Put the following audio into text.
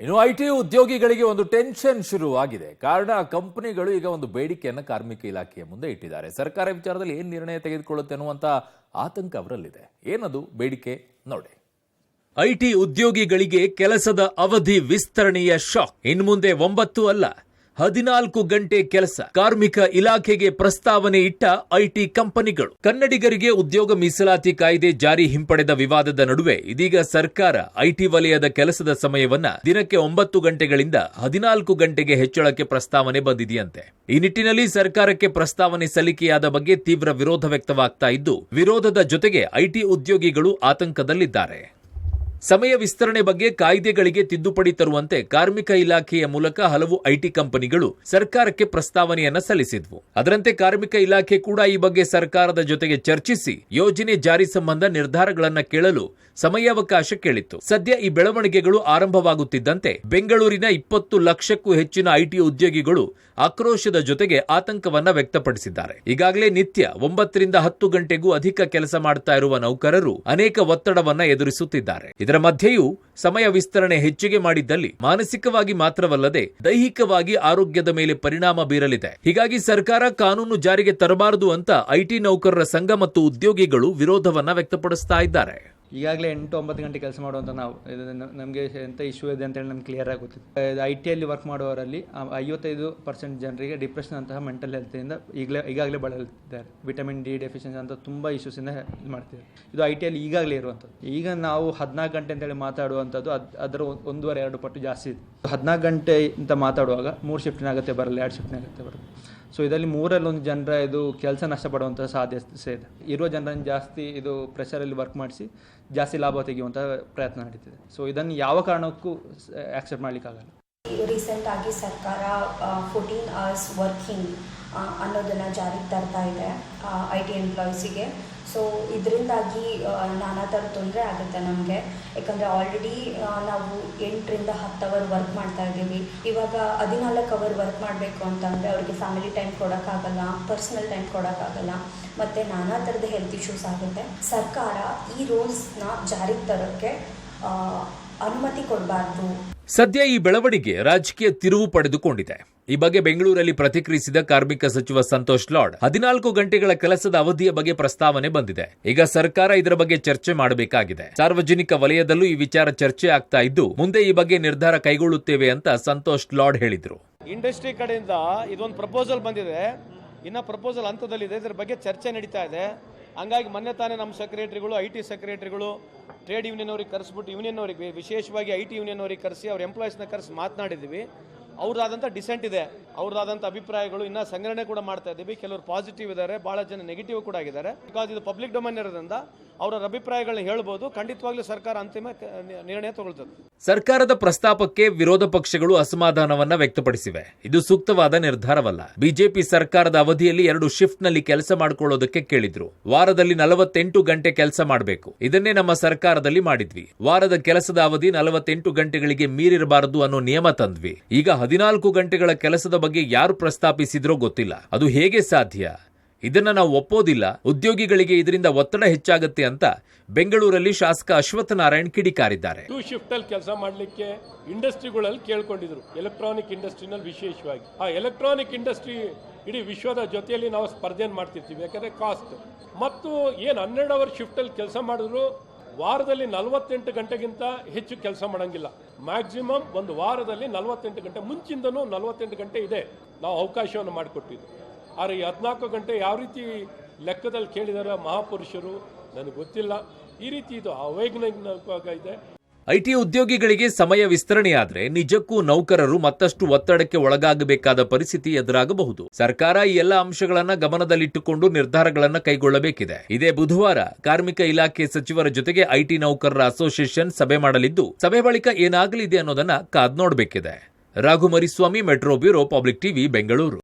ಇನ್ನು ಐಟಿ ಉದ್ಯೋಗಿಗಳಿಗೆ ಒಂದು ಟೆನ್ಷನ್ ಶುರುವಾಗಿದೆ. ಕಾರಣ ಕಂಪನಿಗಳು ಈಗ ಒಂದು ಬೇಡಿಕೆಯನ್ನು ಕಾರ್ಮಿಕ ಇಲಾಖೆಯ ಮುಂದೆ ಇಟ್ಟಿದ್ದಾರೆ. ಸರ್ಕಾರ ವಿಚಾರದಲ್ಲಿ ಏನು ನಿರ್ಣಯ ತೆಗೆದುಕೊಳ್ಳುತ್ತೆ ಅನ್ನುವಂತ ಆತಂಕ ಅವರಲ್ಲಿದೆ. ಏನದು ಬೇಡಿಕೆ ನೋಡಿ. ಐಟಿ ಉದ್ಯೋಗಿಗಳಿಗೆ ಕೆಲಸದ ಅವಧಿ ವಿಸ್ತರಣೆಯ ಶಾಕ್. ಇನ್ಮುಂದೆ 9 ಅಲ್ಲ 14 ಗಂಟೆ ಕೆಲಸ. ಕಾರ್ಮಿಕ ಇಲಾಖೆಗೆ ಪ್ರಸ್ತಾವನೆ ಇಟ್ಟ ಐಟಿ ಕಂಪನಿಗಳು. ಕನ್ನಡಿಗರಿಗೆ ಉದ್ಯೋಗ ಮೀಸಲಾತಿ ಕಾಯ್ದೆ ಜಾರಿ ಹಿಂಪಡೆದ ವಿವಾದದ ನಡುವೆ ಇದೀಗ ಸರ್ಕಾರ ಐಟಿ ವಲಯದ ಕೆಲಸದ ಸಮಯವನ್ನ ದಿನಕ್ಕೆ 9 ಗಂಟೆಗಳಿಂದ 14 ಗಂಟೆಗೆ ಹೆಚ್ಚಳಕ್ಕೆ ಪ್ರಸ್ತಾವನೆ ಬಂದಿದೆಯಂತೆ. ಈ ನಿಟ್ಟಿನಲ್ಲಿ ಸರ್ಕಾರಕ್ಕೆ ಪ್ರಸ್ತಾವನೆ ಸಲ್ಲಿಕೆಯಾದ ಬಗ್ಗೆ ತೀವ್ರ ವಿರೋಧ ವ್ಯಕ್ತವಾಗ್ತಾ ಇದ್ದು, ವಿರೋಧದ ಜೊತೆಗೆ ಐಟಿ ಉದ್ಯೋಗಿಗಳು ಆತಂಕದಲ್ಲಿದ್ದಾರೆ. ಸಮಯ ವಿಸ್ತರಣೆ ಬಗ್ಗೆ ಕಾಯ್ದೆಗಳಿಗೆ ತಿದ್ದುಪಡಿ ತರುವಂತೆ ಕಾರ್ಮಿಕ ಇಲಾಖೆಯ ಮೂಲಕ ಹಲವು ಐಟಿ ಕಂಪನಿಗಳು ಸರ್ಕಾರಕ್ಕೆ ಪ್ರಸ್ತಾವನೆಯನ್ನ ಸಲ್ಲಿಸಿದ್ವು. ಅದರಂತೆ ಕಾರ್ಮಿಕ ಇಲಾಖೆ ಕೂಡ ಈ ಬಗ್ಗೆ ಸರ್ಕಾರದ ಜೊತೆಗೆ ಚರ್ಚಿಸಿ ಯೋಜನೆ ಜಾರಿ ಸಂಬಂಧ ನಿರ್ಧಾರಗಳನ್ನು ಕೇಳಲು ಸಮಯಾವಕಾಶ ಕೇಳಿತ್ತು. ಸದ್ಯ ಈ ಬೆಳವಣಿಗೆಗಳು ಆರಂಭವಾಗುತ್ತಿದ್ದಂತೆ ಬೆಂಗಳೂರಿನ 20 ಲಕ್ಷಕ್ಕೂ ಹೆಚ್ಚಿನ ಐಟಿ ಉದ್ಯೋಗಿಗಳು ಆಕ್ರೋಶದ ಜೊತೆಗೆ ಆತಂಕವನ್ನ ವ್ಯಕ್ತಪಡಿಸಿದ್ದಾರೆ. ಈಗಾಗಲೇ ನಿತ್ಯ 9 ರಿಂದ 10 ಗಂಟೆಗೂ ಅಧಿಕ ಕೆಲಸ ಮಾಡ್ತಾ ಇರುವ ನೌಕರರು ಅನೇಕ ಒತ್ತಡವನ್ನ ಎದುರಿಸುತ್ತಿದ್ದಾರೆ. ಇದರ ಮಧ್ಯೆಯೂ ಸಮಯ ವಿಸ್ತರಣೆ ಹೆಚ್ಚಿಗೆ ಮಾಡಿದ್ದಲ್ಲಿ ಮಾನಸಿಕವಾಗಿ ಮಾತ್ರವಲ್ಲದೆ ದೈಹಿಕವಾಗಿ ಆರೋಗ್ಯದ ಮೇಲೆ ಪರಿಣಾಮ ಬೀರಲಿದೆ. ಹೀಗಾಗಿ ಸರ್ಕಾರ ಕಾನೂನು ಜಾರಿಗೆ ತರಬಾರದು ಅಂತ ಐಟಿ ನೌಕರರ ಸಂಘ ಮತ್ತು ಉದ್ಯೋಗಿಗಳು ವಿರೋಧವನ್ನ ವ್ಯಕ್ತಪಡಿಸ್ತಾ ಇದ್ದಾರೆ. ಈಗಾಗಲೇ 8-9 ಗಂಟೆ ಕೆಲಸ ಮಾಡುವಂಥ ನಾವು ನಮಗೆ ಎಂಥ ಇಶ್ಯೂ ಇದೆ ಅಂತೇಳಿ ನಮ್ಗೆ ಕ್ಲಿಯರ್ ಆಗುತ್ತಿದೆ. ಐ ಟಿಯಲ್ಲಿ ವರ್ಕ್ ಮಾಡುವವರಲ್ಲಿ 55% ಜನರಿಗೆ ಡಿಪ್ರೆಷನ್ ಅಂತಹ ಮೆಂಟಲ್ ಹೆಲ್ತಿಂದ ಈಗಾಗಲೇ ಬಳಲ್ತಿದ್ದಾರೆ. ವಿಟಮಿನ್ ಡಿ ಡೆಫಿಷಿಯನ್ಸಿ ಅಂತ ತುಂಬ ಇಶ್ಯೂಸಿಂದ ಇದು ಮಾಡ್ತಿದ್ದಾರೆ. ಇದು ಐ ಟಿಯಲ್ಲಿ ಈಗಾಗಲೇ ಇರುವಂಥದ್ದು. ಈಗ ನಾವು 14 ಗಂಟೆ ಅಂತೇಳಿ ಮಾತಾಡುವಂಥದ್ದು ಅದರ 1.5-2 ಪಟ್ಟು ಜಾಸ್ತಿ ಇದೆ. 14 ಗಂಟೆ ಅಂತ ಮಾತಾಡುವಾಗ 3 ಶಿಫ್ಟಿನ ಅಗತ್ಯ ಬರಲ್ಲ, 2 ಶಿಫ್ಟಿನ ಅಗತ್ಯ ಬರಲ್ಲ. ಸೊ ಇದರಲ್ಲಿ 3ರಲ್ಲಿ 1 ಜನರ ಇದು ಕೆಲಸ ನಷ್ಟಪಡುವಂಥ ಸಾಧ್ಯತೆ ಇದೆ. ಇರುವ ಜನರನ್ನು ಜಾಸ್ತಿ ಇದು ಪ್ರೆಷರಲ್ಲಿ ವರ್ಕ್ ಮಾಡಿಸಿ ಜಾಸ್ತಿ ಲಾಭ ತೆಗೆಯುವಂಥ ಪ್ರಯತ್ನ ನಡೀತಿದೆ. ಸೊ ಇದನ್ನು ಯಾವ ಕಾರಣಕ್ಕೂ ಆಕ್ಸೆಪ್ಟ್ ಮಾಡಲಿಕ್ಕಾಗಲ್ಲ. ರೀಸೆಂಟ್ ಆಗಿ ಸರ್ಕಾರ 14 hours ವರ್ಕಿಂಗ್ ಅನ್ನೋದನ್ನು ಜಾರಿಗೆ ತರ್ತಾ ಇದೆ ಐ ಟಿ ಎಂಪ್ಲಾಯೀಸಿಗೆ. ಸೊ ಇದರಿಂದಾಗಿ ನಾನಾ ಥರ ತೊಂದರೆ ಆಗುತ್ತೆ ನಮಗೆ. ಯಾಕಂದರೆ ಆಲ್ರೆಡಿ ನಾವು 8 ರಿಂದ 10 ಅವರ್ ವರ್ಕ್ ಮಾಡ್ತಾ ಇದ್ದೀವಿ. ಇವಾಗ 14 ಅವರ್ ವರ್ಕ್ ಮಾಡಬೇಕು ಅಂತಂದರೆ ಅವರಿಗೆ ಫ್ಯಾಮಿಲಿ ಟೈಮ್ ಕೊಡೋಕ್ಕಾಗಲ್ಲ, ಪರ್ಸ್ನಲ್ ಟೈಮ್ ಕೊಡೋಕ್ಕಾಗಲ್ಲ, ಮತ್ತು ನಾನಾ ಥರದ ಹೆಲ್ತ್ ಇಶ್ಯೂಸ್ ಆಗುತ್ತೆ. ಸರ್ಕಾರ ಈ ರೂಲ್ಸ್ನ ಜಾರಿಗೆ ತರೋಕ್ಕೆ ಅನುಮತಿ ಕೊಡಬಾರ್ದು. ಸದ್ಯ ಈ ಬೆಳವಣಿಗೆ ರಾಜಕೀಯ ತಿರುವು ಪಡೆದುಕೊಂಡಿದೆ. ಈ ಬಗ್ಗೆ ಬೆಂಗಳೂರಲ್ಲಿ ಪ್ರತಿಕ್ರಿಯಿಸಿದ ಕಾರ್ಮಿಕ ಸಚಿವ ಸಂತೋಷ್ ಲಾಡ್, 14 ಗಂಟೆಗಳ ಕೆಲಸದ ಅವಧಿಯ ಬಗ್ಗೆ ಪ್ರಸ್ತಾವನೆ ಬಂದಿದೆ. ಈಗ ಸರ್ಕಾರ ಇದರ ಬಗ್ಗೆ ಚರ್ಚೆ ಮಾಡಬೇಕಾಗಿದೆ. ಸಾರ್ವಜನಿಕ ವಲಯದಲ್ಲೂ ಈ ವಿಚಾರ ಚರ್ಚೆ ಆಗ್ತಾ ಇದ್ದು, ಮುಂದೆ ಈ ಬಗ್ಗೆ ನಿರ್ಧಾರ ಕೈಗೊಳ್ಳುತ್ತೇವೆ ಅಂತ ಸಂತೋಷ್ ಲಾಡ್ ಹೇಳಿದ್ರು. ಇಂಡಸ್ಟ್ರಿ ಕಡೆಯಿಂದ ಇದೊಂದು ಪ್ರಪೋಸಲ್ ಬಂದಿದೆ, ಇನ್ನ ಪ್ರಪೋಸಲ್ ಹಂತದಲ್ಲಿದೆ. ಇದರ ಬಗ್ಗೆ ಚರ್ಚೆ ನಡೀತಾ ಇದೆ. ಹಂಗಾಗಿ ಮೊನ್ನೆ ತಾನೇ ನಮ್ಮ ಸೆಕ್ರೆಟರಿಗಳು, ಐ ಟಿ ಸೆಕ್ರೆಟರಿಗಳು ಟ್ರೇಡ್ ಯೂನಿಯನ್ ಅವ್ರಿಗೆ ಕರೆಸ್ಬಿಟ್ಟು, ಯೂನಿಯನ್ ಅವರಿಗೆ ವಿಶೇಷವಾಗಿ ಐ ಟಿ ಯೂನಿಯನ್ ಅವರಿಗೆ ಕರೆಸಿ ಅವ್ರ ಎಂಪ್ಲಾಯೀಸ್ನ ಕರೆಸಿ ಮಾತನಾಡಿದ್ದೀವಿ. ಅವ್ರದಾದಂಥ ಡಿಸೆಂಟ್ ಇದೆ, ಅವ್ರದಾದಂಥ ಅಭಿಪ್ರಾಯಗಳು ಇನ್ನೂ ಸಂಗ್ರಹಣೆ ಕೂಡ ಮಾಡ್ತಾ ಇದ್ದೀವಿ. ಕೆಲವರು ಪಾಸಿಟಿವ್ ಇದ್ದಾರೆ, ಭಾಳ ಜನ ನೆಗೆಟಿವ್ ಕೂಡ ಆಗಿದ್ದಾರೆ. ಬಿಕಾಸ್ ಇದು ಪಬ್ಲಿಕ್ ಡೊಮೈನ್ ಇರೋದ್ರಿಂದ ಅವರ ಅಭಿಪ್ರಾಯಗಳನ್ನ ಹೇಳ್ಬೋದು. ಖಂಡಿತವಾಗ್ಲೂ ಸರ್ಕಾರ ಅಂತಿಮ ನಿರ್ಣಯ ತಗೊಳ್ತದೆ. ಸರ್ಕಾರದ ಪ್ರಸ್ತಾಪಕ್ಕೆ ವಿರೋಧ ಪಕ್ಷಗಳು ಅಸಮಾಧಾನವನ್ನ ವ್ಯಕ್ತಪಡಿಸಿವೆ. ಇದು ಸೂಕ್ತವಾದ ನಿರ್ಧಾರವಲ್ಲ. ಬಿಜೆಪಿ ಸರ್ಕಾರದ ಅವಧಿಯಲ್ಲಿ 2 ಶಿಫ್ಟ್ನಲ್ಲಿ ಕೆಲಸ ಮಾಡಿಕೊಳ್ಳೋದಕ್ಕೆ ಕೇಳಿದ್ರು. ವಾರದಲ್ಲಿ 48 ಗಂಟೆ ಕೆಲಸ ಮಾಡಬೇಕು. ಇದನ್ನೇ ನಮ್ಮ ಸರ್ಕಾರದಲ್ಲಿ ಮಾಡಿದ್ವಿ. ವಾರದ ಕೆಲಸದ ಅವಧಿ 48 ಗಂಟೆಗಳಿಗೆ ಮೀರಿರಬಾರದು ಅನ್ನೋ ನಿಯಮ ತಂದ್ವಿ. ಈಗ 14 ಗಂಟೆಗಳ ಕೆಲಸದ ಬಗ್ಗೆ ಯಾರು ಪ್ರಸ್ತಾಪಿಸಿದ್ರೋ ಗೊತ್ತಿಲ್ಲ. ಅದು ಹೇಗೆ ಸಾಧ್ಯ? ಇದನ್ನ ನಾವು ಒಪ್ಪೋದಿಲ್ಲ. ಉದ್ಯೋಗಿಗಳಿಗೆ ಇದರಿಂದ ಒತ್ತಡ ಹೆಚ್ಚಾಗುತ್ತೆ ಅಂತ ಬೆಂಗಳೂರಲ್ಲಿ ಶಾಸಕ ಅಶ್ವತ್ಥ ನಾರಾಯಣ್ ಕಿಡಿಕಾರಿದ್ದಾರೆ. 2 ಶಿಫ್ಟ್ ಅಲ್ಲಿ ಕೆಲಸ ಮಾಡಲಿಕ್ಕೆ ಇಂಡಸ್ಟ್ರಿಗಳಲ್ಲಿ ಕೇಳ್ಕೊಂಡಿದ್ರು, ಎಲೆಕ್ಟ್ರಾನಿಕ್ ಇಂಡಸ್ಟ್ರಿನಲ್ಲಿ ವಿಶೇಷವಾಗಿ. ಆ ಎಲೆಕ್ಟ್ರಾನಿಕ್ ಇಂಡಸ್ಟ್ರಿ ಇಡೀ ವಿಶ್ವದ ಜೊತೆಯಲ್ಲಿ ನಾವು ಸ್ಪರ್ಧೆಯನ್ನು ಮಾಡ್ತಿರ್ತೀವಿ. ಯಾಕಂದ್ರೆ ಕಾಸ್ಟ್ ಮತ್ತು ಏನು 12 ಅವರ್ ಶಿಫ್ಟ್ ಅಲ್ಲಿ ಕೆಲಸ ಮಾಡಿದ್ರು ವಾರದಲ್ಲಿ 48 ಗಂಟೆಗಿಂತ ಹೆಚ್ಚು ಕೆಲಸ ಮಾಡಂಗಿಲ್ಲ. ಮ್ಯಾಕ್ಸಿಮಮ್ ಒಂದು ವಾರದಲ್ಲಿ 48 ಗಂಟೆ, ಮುಂಚಿಂದನೂ 48 ಗಂಟೆ ಇದೆ ನಾವು ಅವಕಾಶವನ್ನು ಮಾಡಿಕೊಟ್ಟಿದ್ದು. ಆದರೆ ಈ 14 ಗಂಟೆ ಯಾವ ರೀತಿ ಲೆಕ್ಕದಲ್ಲಿ ಕೇಳಿದಾರೆ ಮಹಾಪುರುಷರು ನನಗೆ ಗೊತ್ತಿಲ್ಲ. ಈ ರೀತಿ ಇದು ಅವೈಜ್ಞಾನಿಕವಾಗಿದೆ. ಐಟಿ ಉದ್ಯೋಗಿಗಳಿಗೆ ಸಮಯ ವಿಸ್ತರಣೆಯಾದ್ರೆ ನಿಜಕ್ಕೂ ನೌಕರರು ಮತ್ತಷ್ಟು ಒತ್ತಡಕ್ಕೆ ಒಳಗಾಗಬೇಕಾದ ಪರಿಸ್ಥಿತಿ ಎದುರಾಗಬಹುದು. ಸರ್ಕಾರ ಈ ಎಲ್ಲ ಅಂಶಗಳನ್ನ ಗಮನದಲ್ಲಿಟ್ಟುಕೊಂಡು ನಿರ್ಧಾರಗಳನ್ನ ಕೈಗೊಳ್ಳಬೇಕಿದೆ. ಇದೇ ಬುಧವಾರ ಕಾರ್ಮಿಕ ಇಲಾಖೆ ಸಚಿವರ ಜೊತೆಗೆ ಐಟಿ ನೌಕರರ ಅಸೋಸಿಯೇಷನ್ ಸಭೆ ಮಾಡಲಿದ್ದು, ಸಭೆ ಬಳಿಕ ಏನಾಗಲಿದೆ ಅನ್ನೋದನ್ನ ಕಾದ್ ನೋಡಬೇಕಿದೆ. Raghu Mariswamy, metro bureau, public TV, Bengaluru.